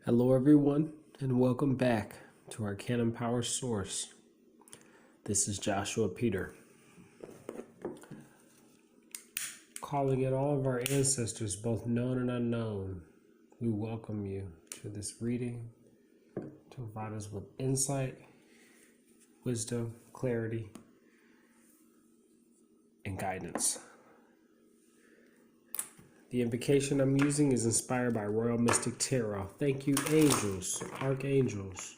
Hello everyone, and welcome back to our Canon Power Source. This is Joshua Peter. Calling in all of our ancestors, both known and unknown, we welcome you to this reading to provide us with insight, wisdom, clarity, and guidance. The invocation I'm using is inspired by Royal Mystic Tarot. Thank you, angels, archangels,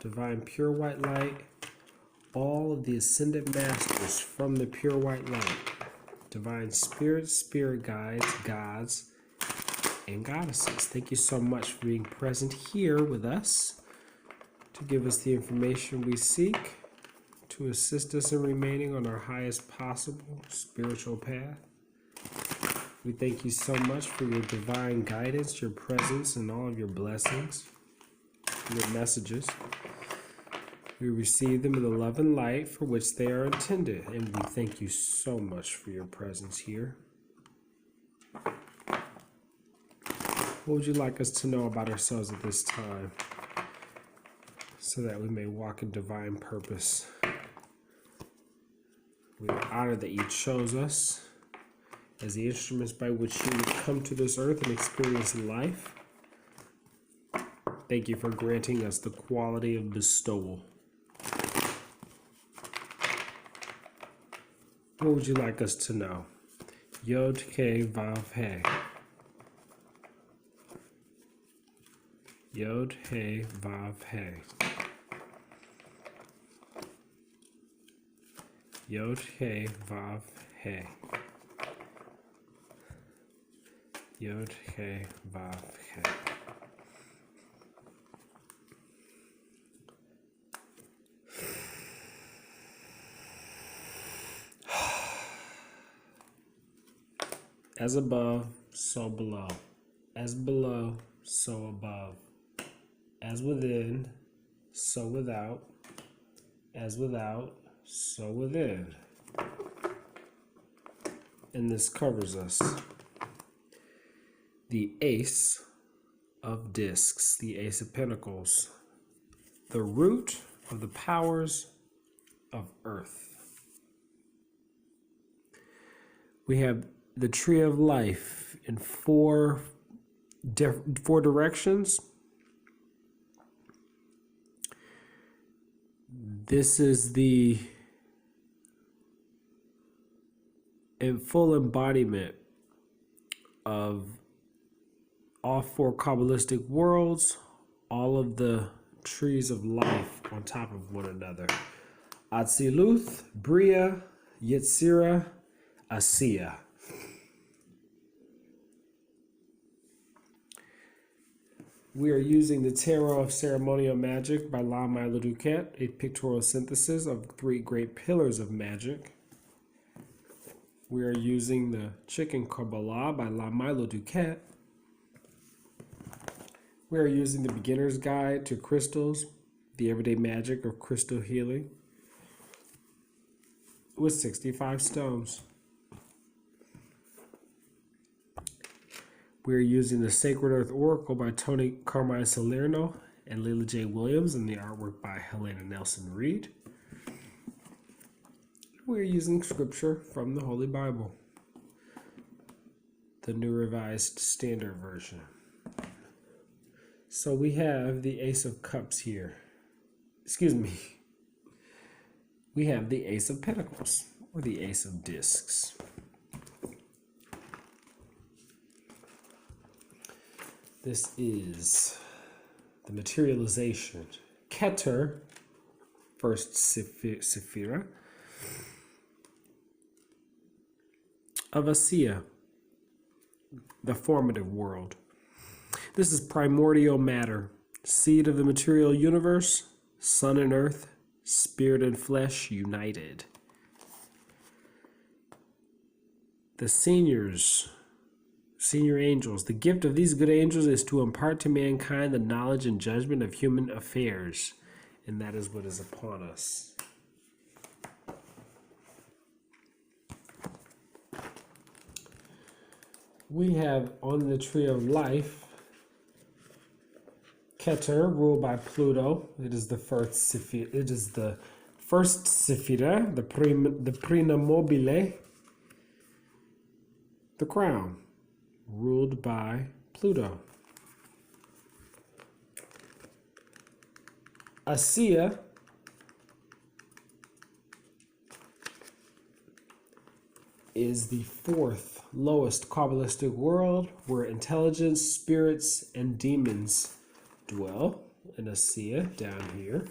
divine pure white light, all of the ascended masters from the pure white light, divine spirits, spirit guides, gods, and goddesses. Thank you so much for being present here with us to give us the information we seek, to assist us in remaining on our highest possible spiritual path. We thank you so much for your divine guidance, your presence, and all of your blessings, your messages. We receive them in the love and light for which they are intended, and we thank you so much for your presence here. What would you like us to know about ourselves at this time, so that we may walk in divine purpose? We are honored that you chose us as the instruments by which you come to this earth and experience life. Thank you for granting us the quality of bestowal. What would you like us to know? Yod Ke Vav He. Yod He Vav He. Yod He Vav He. Yod He Vav He. As above, so below. As below, so above. As within, so without. As without, so within. And this covers us. The Ace of Discs, the Ace of Pentacles, the root of the powers of Earth. We have the Tree of Life in four directions. This is the full embodiment of all four Kabbalistic worlds, all of the trees of life on top of one another. Atziluth, Bria, Yetzirah, Asiya. We are using the Tarot of Ceremonial Magic by La Milo Duquette, a pictorial synthesis of three great pillars of magic. We are using the Chicken Kabbalah by La Milo Duquette. We are using the Beginner's Guide to Crystals, the Everyday Magic of Crystal Healing, with 65 stones. We are using the Sacred Earth Oracle by Tony Carmine Salerno and Leila J. Williams, and the artwork by Helena Nelson Reed. We are using scripture from the Holy Bible, the New Revised Standard Version. So we have the Ace of Cups here. Excuse me. We have the Ace of Pentacles, or the Ace of Discs. This is the materialization. Keter, first Sephira, of Asiya, the formative world. This is primordial matter, seed of the material universe, sun and earth, spirit and flesh united. The senior angels. The gift of these good angels is to impart to mankind the knowledge and judgment of human affairs, and that is what is upon us. We have on the Tree of Life Keter, ruled by Pluto. It is the first Sephira. It is the first Sephira, the Prima Mobile, the crown, ruled by Pluto. Asiya is the fourth lowest Kabbalistic world where intelligence, spirits, and demons dwell. In Asiya, down here.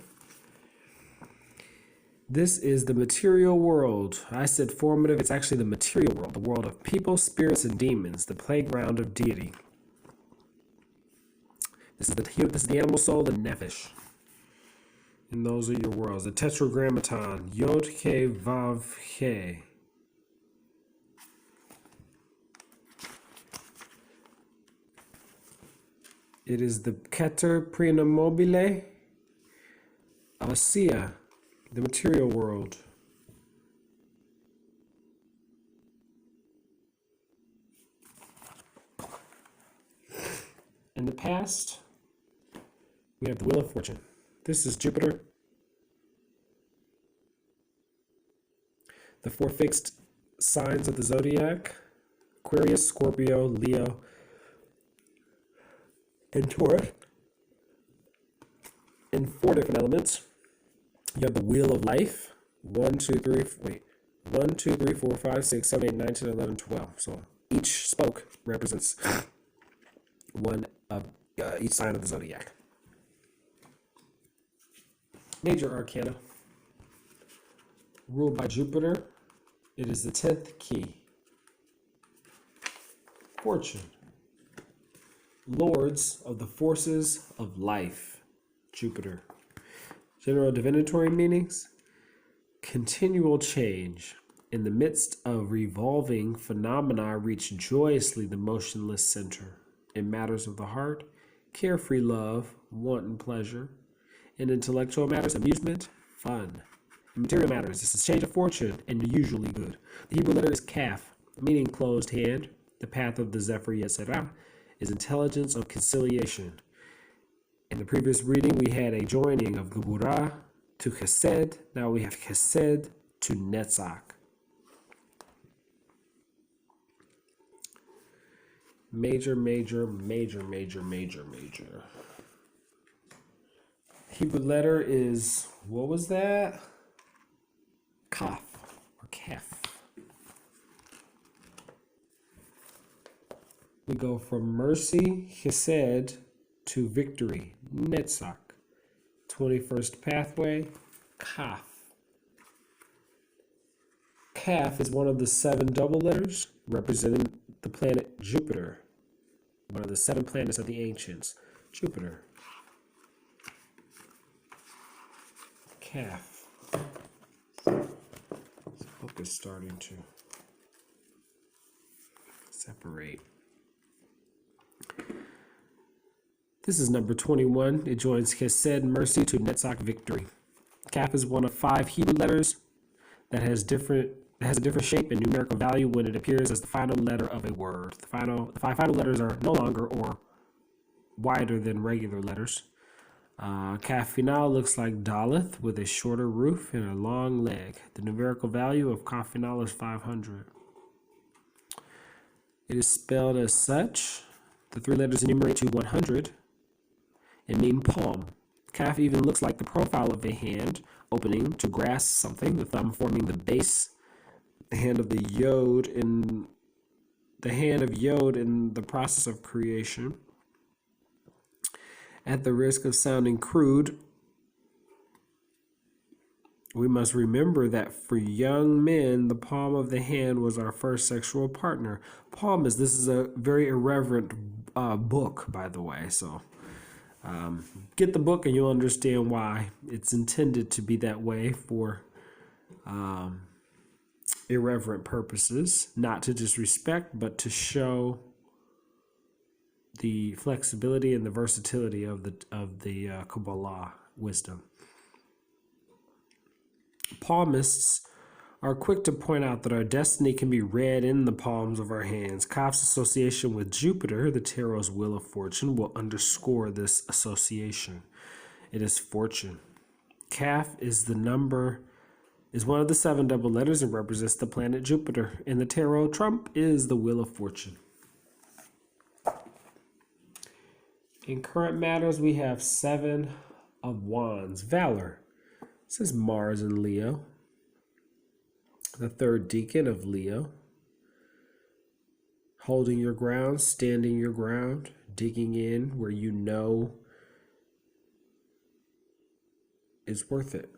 This is the material world. I said formative. It's actually the material world, the world of people, spirits, and demons, the playground of deity. This is the animal soul, the nefesh. And those are your worlds. The tetragrammaton, Yod Ke Vav He. It is the Keter Prima Mobile of Asiya, the material world. In the past, we have the Wheel of Fortune. This is Jupiter. The four fixed signs of the zodiac: Aquarius, Scorpio, Leo, and Taurus. In four different elements. You have the Wheel of Life. 1, 2, 3, 4, 5, 6, 7, 8, 9, 10, 11, 12. So each spoke represents one of each sign of the zodiac. Major Arcana, ruled by Jupiter. It is the 10th key. Fortune, lords of the forces of life. Jupiter. General divinatory meanings: continual change. In the midst of revolving phenomena, reach joyously the motionless center. In matters of the heart, carefree love, wanton pleasure. In intellectual matters, amusement, fun. In material matters, this is change of fortune and usually good. The Hebrew letter is Kaf, meaning closed hand. The path of the Zephyr Yetzirah is intelligence of conciliation. In the previous reading, we had a joining of Geburah to Chesed. Now we have Chesed to Netzach. Major. Hebrew letter is, what was that? Kaf or Kaf. We go from mercy, Chesed, to victory, Netzach. 21st pathway, Kaf. Kaf is one of the 7 double letters representing the planet Jupiter, one of the 7 planets of the ancients. Jupiter. Kaf. This book is starting to separate. This is number 21. It joins Chesed, mercy, to Netzach, victory. Kaf is one of 5 Hebrew letters that has a different shape and numerical value when it appears as the final letter of a word. The 5 final letters are no longer or wider than regular letters. Kaf final looks like Daleth with a shorter roof and a long leg. The numerical value of Kaf final is 500. It is spelled as such. The 3 letters enumerate to 100 and mean palm. Kaf even looks like the profile of a hand opening to grasp something, the thumb forming the base, the hand of Yod in the process of creation. At the risk of sounding crude, we must remember that for young men, the palm of the hand was our first sexual partner. This is a very irreverent book, by the way, so get the book and you'll understand why it's intended to be that way for irreverent purposes, not to disrespect, but to show the flexibility and the versatility of the Kabbalah wisdom. Palmists are quick to point out that our destiny can be read in the palms of our hands. Kaf's association with Jupiter, the tarot's wheel of fortune, will underscore this association. It is fortune. Kaf is one of the 7 double letters and represents the planet Jupiter. In the tarot, Trump is the wheel of fortune. In current matters, we have 7 of Wands. Valor. This is Mars in Leo. The 3rd decan of Leo. Holding your ground, standing your ground, digging in where you know is worth it.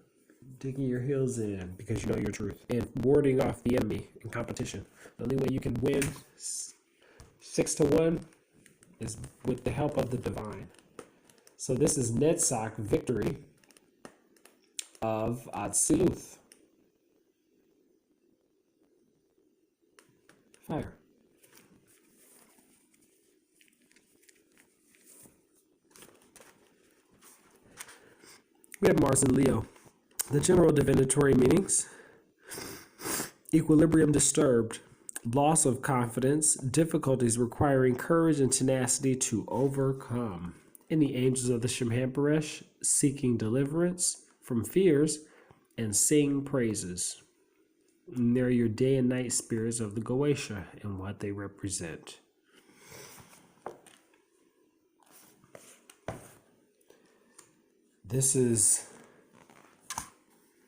Digging your heels in because you know your truth. And warding off the enemy in competition. The only way you can win 6-1 is with the help of the divine. So this is Netzach, victory of Atziluth. Fire. We have Mars in Leo. The general divinatory meanings: equilibrium disturbed, loss of confidence, difficulties requiring courage and tenacity to overcome. In the angels of the Shemhamphoresh, seeking deliverance from fears and sing praises. And they're your day and night spirits of the Goetia and what they represent. This is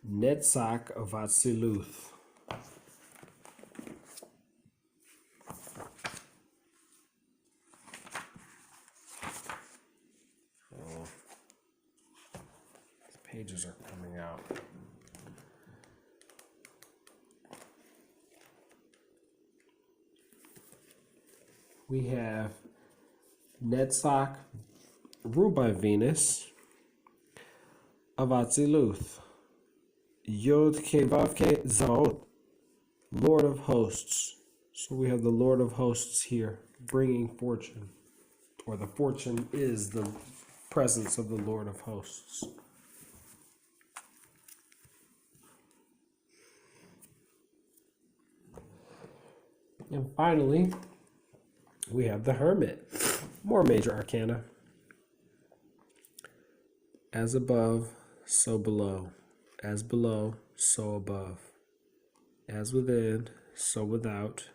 Netzach of Atziluth. Oh, the pages are coming out. We have Netzach, ruled by Venus, of Atziluth. Yod Kevav Ke Zaot, Lord of Hosts. So we have the Lord of Hosts here, bringing fortune, or the fortune is the presence of the Lord of Hosts. And finally, we have the Hermit, more major arcana. As above, so below. As below, so above. As within, so without.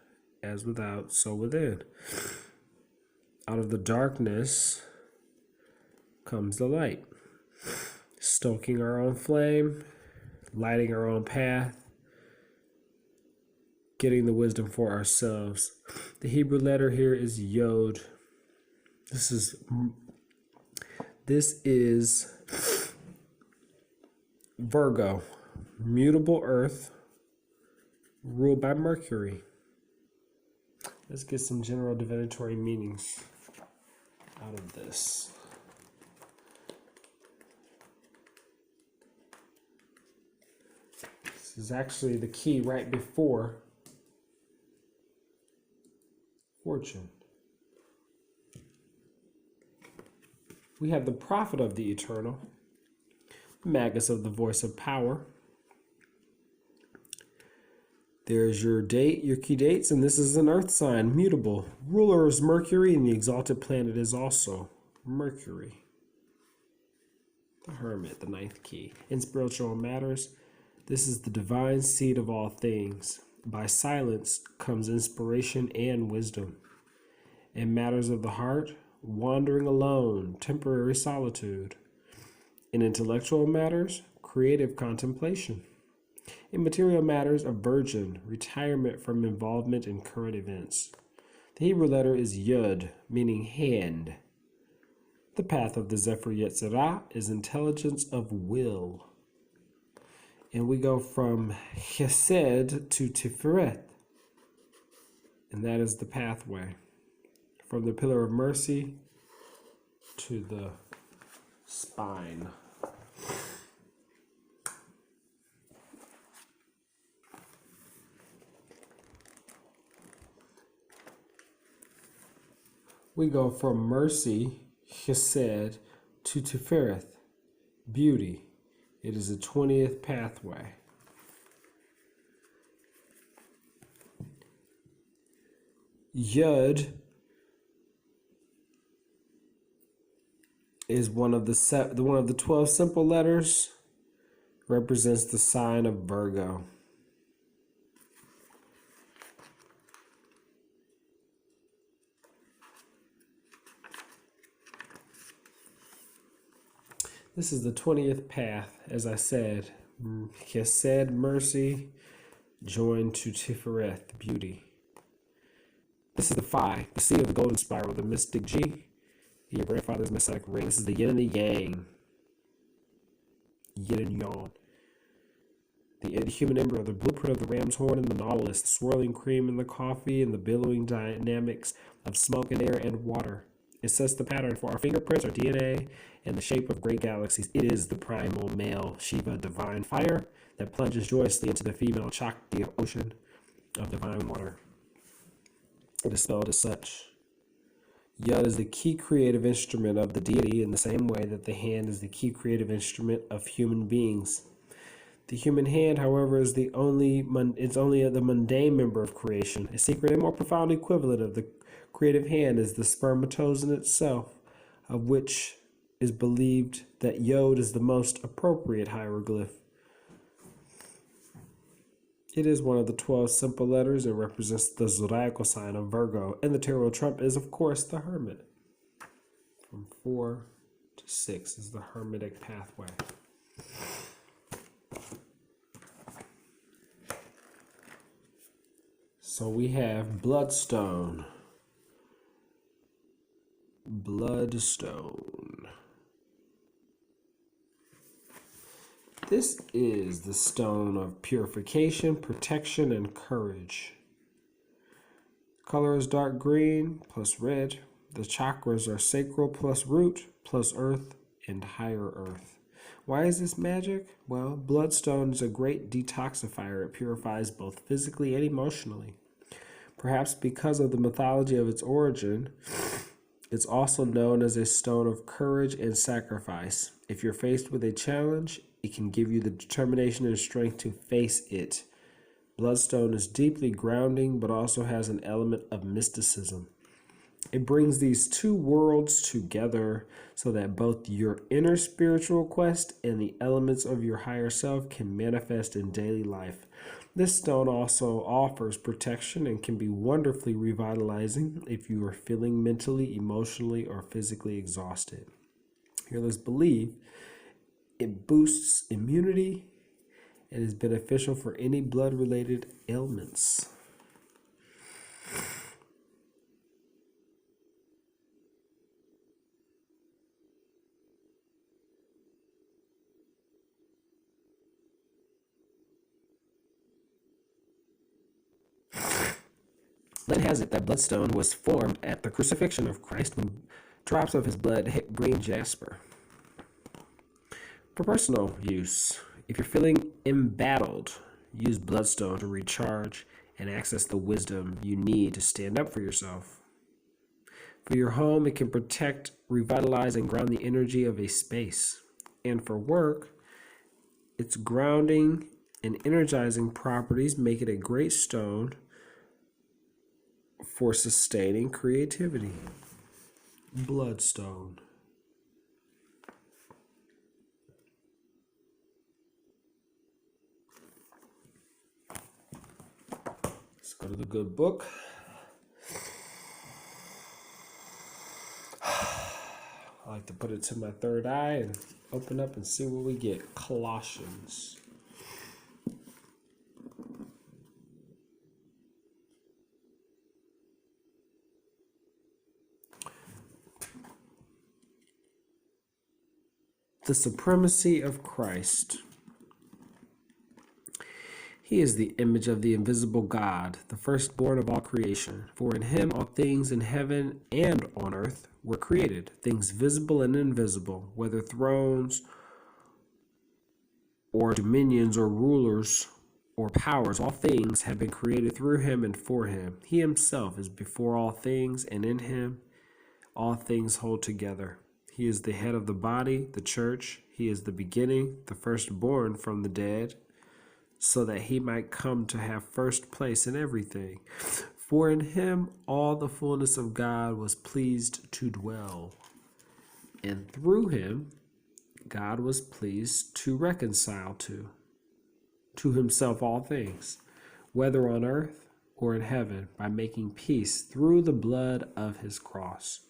As without, so within. Out of the darkness comes the light. Stoking our own flame, lighting our own path, getting the wisdom for ourselves. The Hebrew letter here is Yod. This is Virgo, mutable earth, ruled by Mercury. Let's get some general divinatory meanings out of this. This is actually the key right before fortune. We have the prophet of the eternal, Magus of the voice of power. There's your date, your key dates, and this is an earth sign, mutable. Ruler is Mercury, and the exalted planet is also Mercury. The Hermit, the 9th key. In spiritual matters, this is the divine seed of all things. By silence comes inspiration and wisdom. In matters of the heart, wandering alone, temporary solitude. In intellectual matters, creative contemplation. In material matters, a virgin, retirement from involvement in current events. The Hebrew letter is Yud, meaning hand. The path of the Zephyr Yetzirah is intelligence of will. And we go from Chesed to Tiferet. And that is the pathway. From the pillar of mercy to the spine. We go from mercy, Chesed, to Tiferet, beauty. It is the 20th pathway. Yud is one of the 12 simple letters, represents the sign of Virgo. This is the 20th path, as I said. Chesed, mercy, joined to Tifereth, beauty. This is the Phi, the C of the golden spiral, the mystic G, your grandfather's Messiah ring. This is the yin and the yang. Yin and yang. The human embryo, the blueprint of the ram's horn and the nautilus, the swirling cream in the coffee, and the billowing dynamics of smoke and air and water. It sets the pattern for our fingerprints, our DNA, and the shape of great galaxies. It is the primal male Shiva divine fire that plunges joyously into the female Shakti ocean of divine water. It is spelled as such. Yud is the key creative instrument of the deity in the same way that the hand is the key creative instrument of human beings. The human hand, however, is only the mundane member of creation. A secret and more profound equivalent of the creative hand is the spermatozoon itself, of which is believed that Yod is the most appropriate hieroglyph. It is one of the 12 simple letters. It represents the zodiacal sign of Virgo, and the tarot trump is, of course, the Hermit. From 4 to 6 is the Hermetic pathway. So we have Bloodstone. Bloodstone. This is the stone of purification, protection, and courage. Color is dark green plus red. The chakras are sacral plus root plus earth and higher earth. Why is this magic? Well, bloodstone is a great detoxifier. It purifies both physically and emotionally. Perhaps because of the mythology of its origin, it's also known as a stone of courage and sacrifice. If you're faced with a challenge, it can give you the determination and strength to face it. Bloodstone is deeply grounding, but also has an element of mysticism. It brings these two worlds together so that both your inner spiritual quest and the elements of your higher self can manifest in daily life. This stone also offers protection and can be wonderfully revitalizing if you are feeling mentally, emotionally, or physically exhausted. Healers believe it boosts immunity and is beneficial for any blood-related ailments. Legend has it that bloodstone was formed at the crucifixion of Christ when drops of his blood hit green jasper. For personal use, if you're feeling embattled, use bloodstone to recharge and access the wisdom you need to stand up for yourself. For your home, it can protect, revitalize, and ground the energy of a space. And for work, its grounding and energizing properties make it a great stone for sustaining creativity. Bloodstone. Let's go to the good book. I like to put it to my third eye and open up and see what we get. Colossians. The supremacy of Christ. He is the image of the invisible God, the firstborn of all creation. For in him all things in heaven and on earth were created, things visible and invisible, whether thrones or dominions or rulers or powers. All things have been created through him and for him. He himself is before all things, and in him all things hold together. He is the head of the body, the church. He is the beginning, the firstborn from the dead, so that he might come to have first place in everything. For in him all the fullness of God was pleased to dwell, and through him God was pleased to reconcile to himself all things, whether on earth or in heaven, by making peace through the blood of his cross.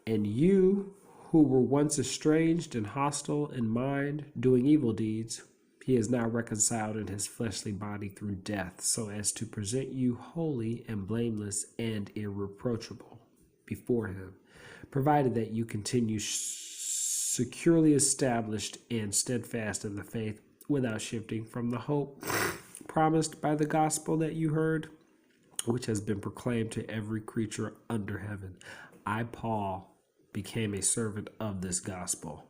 And you who were once estranged and hostile in mind, doing evil deeds, he is now reconciled in his fleshly body through death, so as to present you holy and blameless and irreproachable before him, provided that you continue securely established and steadfast in the faith, without shifting from the hope promised by the gospel that you heard, which has been proclaimed to every creature under heaven. I, Paul, became a servant of this gospel.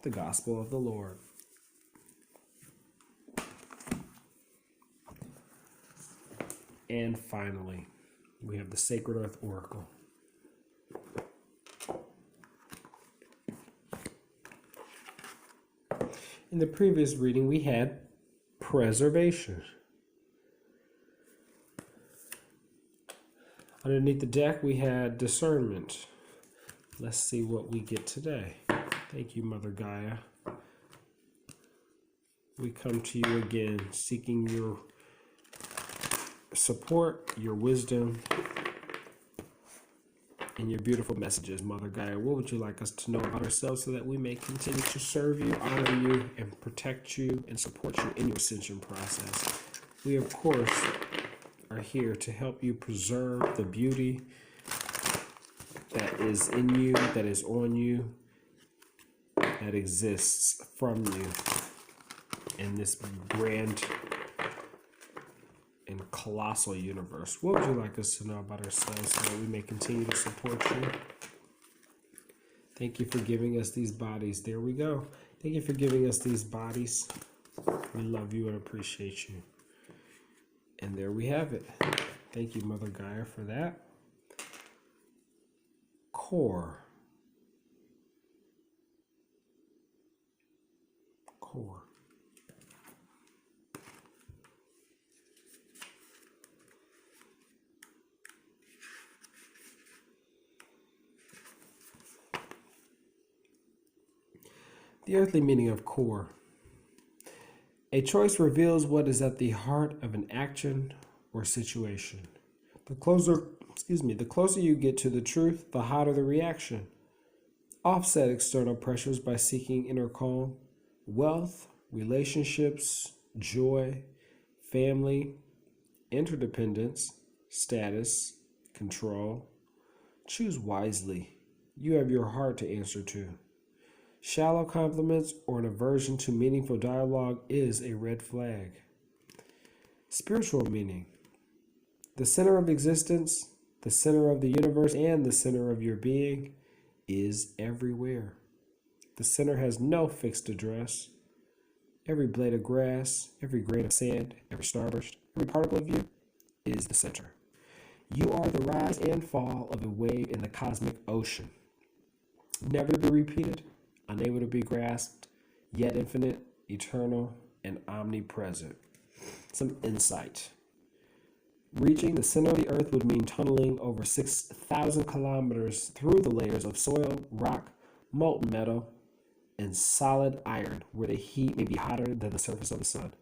The gospel of the Lord. And finally, we have the Sacred Earth Oracle. In the previous reading, we had preservation. Underneath the deck, we had discernment. Let's see what we get today. Thank you, Mother Gaia. We come to you again, seeking your support, your wisdom, and your beautiful messages, Mother Gaia. What would you like us to know about ourselves so that we may continue to serve you, honor you, and protect you and support you in your ascension process? We, of course, are here to help you preserve the beauty that is in you, that is on you, that exists from you in this grand and colossal universe. What would you like us to know about ourselves so that we may continue to support you? Thank you for giving us these bodies. There we go. Thank you for giving us these bodies. We love you and appreciate you. And there we have it. Thank you, Mother Gaia, for that. Core. The earthly meaning of core. A choice reveals what is at the heart of an action or situation. The closer you get to the truth, the hotter the reaction. Offset external pressures by seeking inner calm, wealth, relationships, joy, family, interdependence, status, control. Choose wisely. You have your heart to answer to. Shallow compliments or an aversion to meaningful dialogue is a red flag. Spiritual meaning. The center of existence, the center of the universe, and the center of your being is everywhere. The center has no fixed address. Every blade of grass, every grain of sand, every starburst, every particle of you is the center. You are the rise and fall of a wave in the cosmic ocean. Never to be repeated, unable to be grasped, yet infinite, eternal, and omnipresent. Some insight. Reaching the center of the earth would mean tunneling over 6,000 kilometers through the layers of soil, rock, molten metal, and solid iron, where the heat may be hotter than the surface of the sun.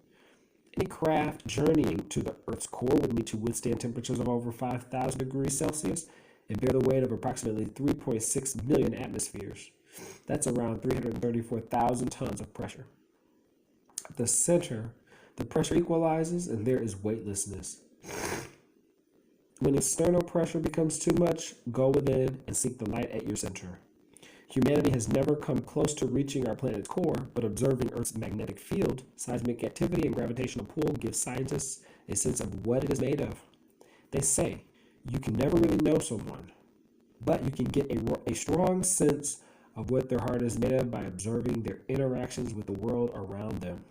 Any craft journeying to the Earth's core would need to withstand temperatures of over 5,000 degrees Celsius and bear the weight of approximately 3.6 million atmospheres. That's around 334,000 tons of pressure. At the center, the pressure equalizes and there is weightlessness. When external pressure becomes too much, go within and seek the light at your center. Humanity has never come close to reaching our planet's core, but observing Earth's magnetic field, seismic activity, and gravitational pull give scientists a sense of what it is made of. They say you can never really know someone, but you can get a strong sense of what their heart is made of by observing their interactions with the world around them.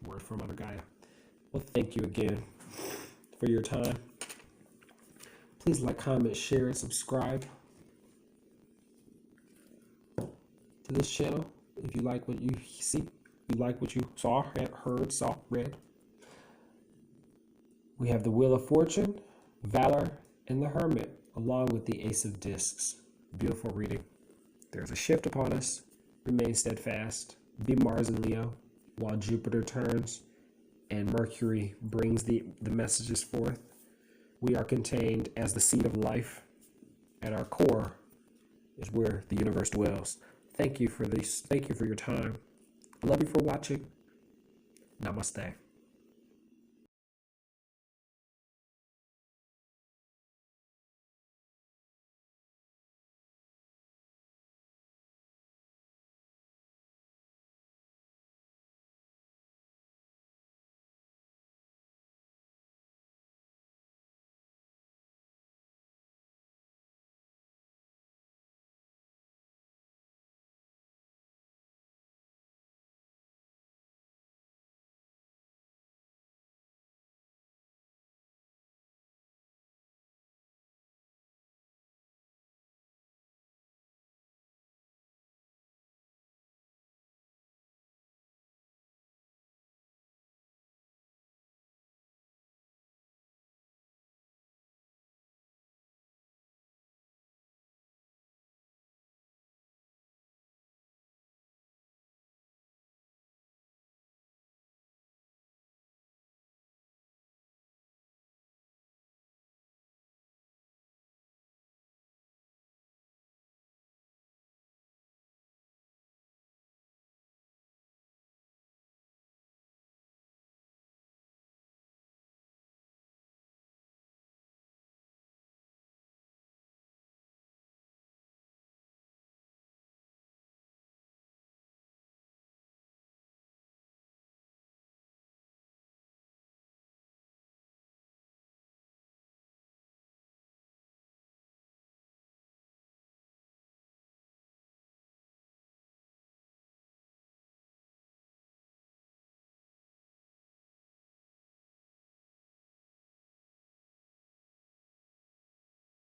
Word from Mother Gaia. Well, thank you again for your time. Please like, comment, share, and subscribe to this channel if you like what you see. You like what you saw, heard, saw, read. We have the Wheel of Fortune, Valor, and the Hermit, along with the Ace of Discs. Beautiful reading. There's a shift upon us. Remain steadfast. Be Mars and Leo, while Jupiter turns and Mercury brings the messages forth. We are contained as the seed of life. At our core is where the universe dwells. Thank you for this. Thank you for your time. I love you for watching. Namaste.